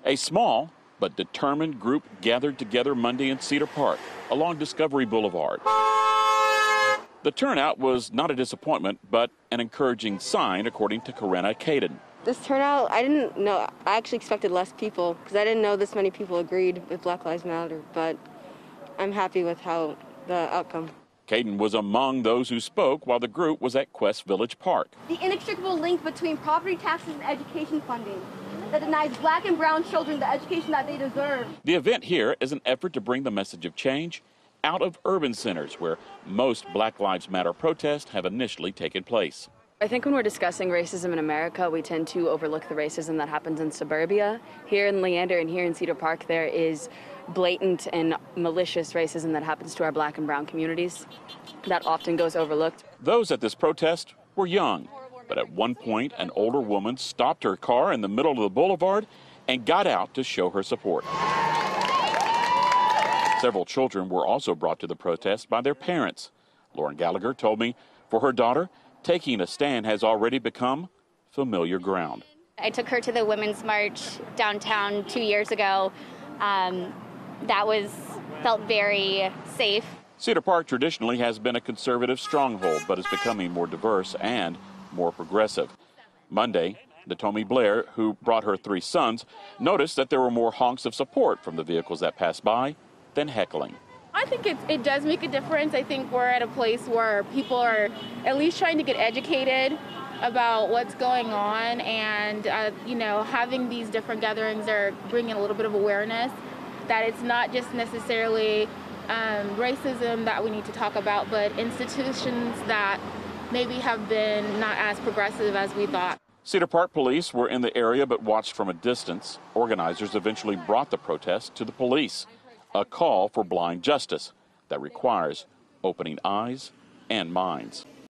A small but determined group gathered together Monday in Cedar Park along Discovery Boulevard. The turnout was not a disappointment, but an encouraging sign, according to Corinna Caden. This turnout, I didn't know. I actually expected less people because I didn't know this many people agreed with Black Lives Matter, but I'm happy with how the outcome. Caden was among those who spoke while the group was at Quest Village Park. The inextricable link between property taxes and education funding that denies black and brown children the education that they deserve. The event here is an effort to bring the message of change out of urban centers where most Black Lives Matter protests have initially taken place. I think when we're discussing racism in America, we tend to overlook the racism that happens in suburbia. Here in Leander and here in Cedar Park, there is blatant and malicious racism that happens to our black and brown communities that often goes overlooked. Those at this protest were young, but at one point, an older woman stopped her car in the middle of the boulevard and got out to show her support. Several children were also brought to the protest by their parents. Lauren Gallagher told me for her daughter, taking a stand has already become familiar ground. I took her to the Women's March downtown 2 years ago. That felt very safe. Cedar Park traditionally has been a conservative stronghold, but is becoming more diverse and more progressive. Monday, Natomi Blair, who brought her 3 sons, noticed that there were more honks of support from the vehicles that passed by than heckling. I think it does make a difference. I think we're at a place where people are at least trying to get educated about what's going on, and having these different gatherings are bringing a little bit of awareness that it's not just necessarily racism that we need to talk about, but institutions that maybe have been not as progressive as we thought. Cedar Park police were in the area but watched from a distance. Organizers eventually brought the protest to the police, a call for blind justice that requires opening eyes and minds.